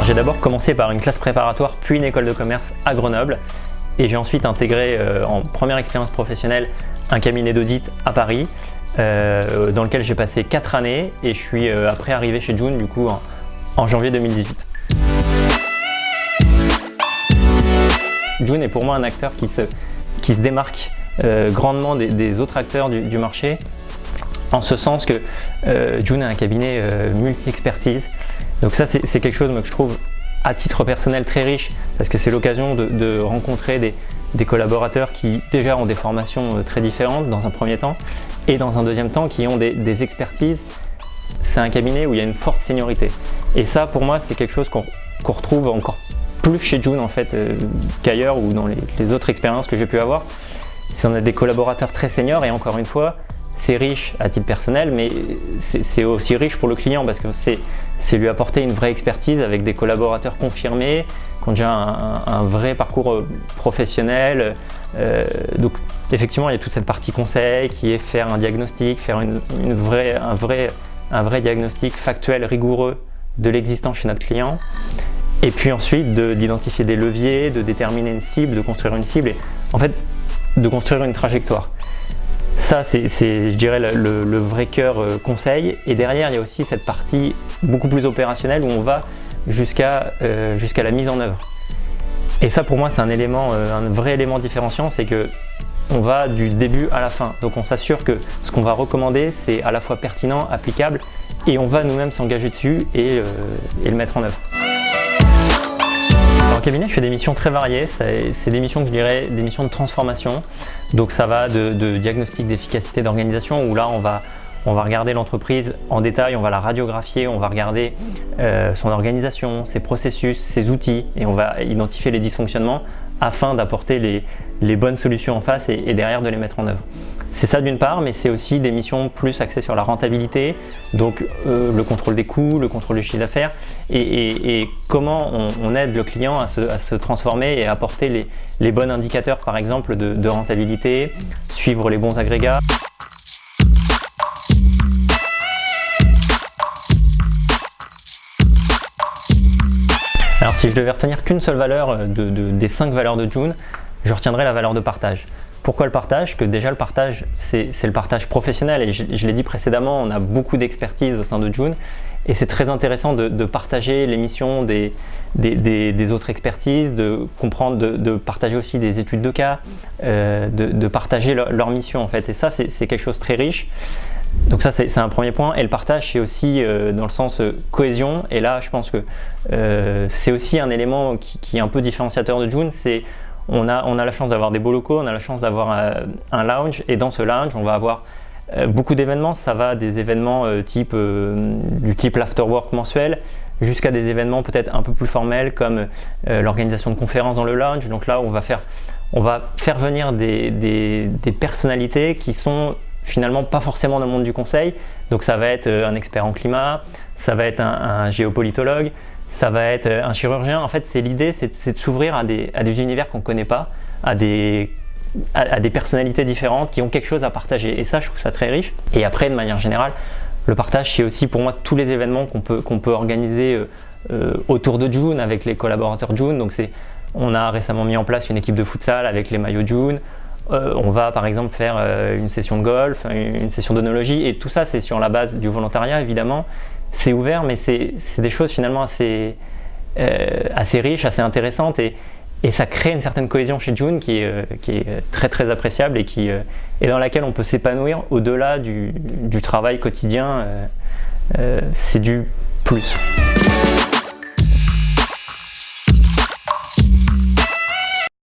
J'ai d'abord commencé par une classe préparatoire puis une école de commerce à Grenoble et j'ai ensuite intégré en première expérience professionnelle un cabinet d'audit à Paris dans lequel j'ai passé 4 années et je suis après arrivé chez June du coup en janvier 2018. June est pour moi un acteur qui se démarque grandement des autres acteurs du marché, en ce sens que June a un cabinet multi-expertise. Donc ça c'est quelque chose que je trouve à titre personnel très riche parce que c'est l'occasion de rencontrer des collaborateurs qui déjà ont des formations très différentes dans un premier temps et dans un deuxième temps qui ont des expertises. C'est un cabinet où il y a une forte seniorité et ça pour moi c'est quelque chose qu'on retrouve encore plus chez June en fait qu'ailleurs ou dans les autres expériences que j'ai pu avoir. On a des collaborateurs très seniors et encore une fois c'est riche à titre personnel mais c'est aussi riche pour le client parce que c'est lui apporter une vraie expertise avec des collaborateurs confirmés qui ont déjà un vrai parcours professionnel. Donc effectivement il y a toute cette partie conseil qui est faire un diagnostic, faire un vrai diagnostic factuel rigoureux de l'existant chez notre client. Et puis ensuite d'identifier des leviers, de déterminer une cible, de construire une cible et en fait de construire une trajectoire. Ça c'est je dirais le vrai cœur conseil et derrière il y a aussi cette partie beaucoup plus opérationnelle où on va jusqu'à la mise en œuvre. Et ça pour moi c'est un vrai élément différenciant, c'est que on va du début à la fin. Donc on s'assure que ce qu'on va recommander c'est à la fois pertinent, applicable et on va nous-mêmes s'engager dessus et le mettre en œuvre. En cabinet, je fais des missions très variées, c'est des missions que je dirais des missions de transformation. Donc ça va de diagnostic d'efficacité d'organisation où là on va regarder l'entreprise en détail, on va la radiographier, on va regarder son organisation, ses processus, ses outils et on va identifier les dysfonctionnements afin d'apporter les bonnes solutions en face et derrière de les mettre en œuvre. C'est ça d'une part, mais c'est aussi des missions plus axées sur la rentabilité, donc le contrôle des coûts, le contrôle du chiffre d'affaires et comment on aide le client à se transformer et à apporter les bons indicateurs par exemple de rentabilité, suivre les bons agrégats. Alors si je devais retenir qu'une seule valeur des 5 valeurs de June, je retiendrai la valeur de partage. Pourquoi le partage? Que déjà le partage, c'est le partage professionnel et je l'ai dit précédemment, on a beaucoup d'expertise au sein de June et c'est très intéressant de partager les missions des autres expertises, de comprendre, de partager aussi des études de cas, de partager leur mission en fait et ça c'est quelque chose de très riche. Donc ça c'est un premier point et le partage c'est aussi dans le sens cohésion et là je pense que c'est aussi un élément qui est un peu différenciateur de June, c'est on a la chance d'avoir des beaux locaux, on a la chance d'avoir un lounge et dans ce lounge on va avoir beaucoup d'événements, ça va des événements du type l'afterwork mensuel jusqu'à des événements peut-être un peu plus formels comme l'organisation de conférences dans le lounge. Donc là on va faire venir des personnalités qui sont finalement pas forcément dans le monde du conseil, donc ça va être un expert en climat, ça va être un géopolitologue, ça va être un chirurgien. En fait l'idée c'est de s'ouvrir à des univers qu'on ne connaît pas, à des personnalités différentes qui ont quelque chose à partager et ça je trouve ça très riche. Et après de manière générale le partage c'est aussi pour moi tous les événements qu'on peut organiser autour de June avec les collaborateurs June. Donc on a récemment mis en place une équipe de futsal avec les maillots June. On va par exemple faire une session de golf, une session d'œnologie et tout ça c'est sur la base du volontariat évidemment. C'est ouvert mais c'est des choses finalement assez riches, assez intéressantes et ça crée une certaine cohésion chez June qui est très très appréciable et dans laquelle on peut s'épanouir au-delà du travail quotidien. C'est du plus.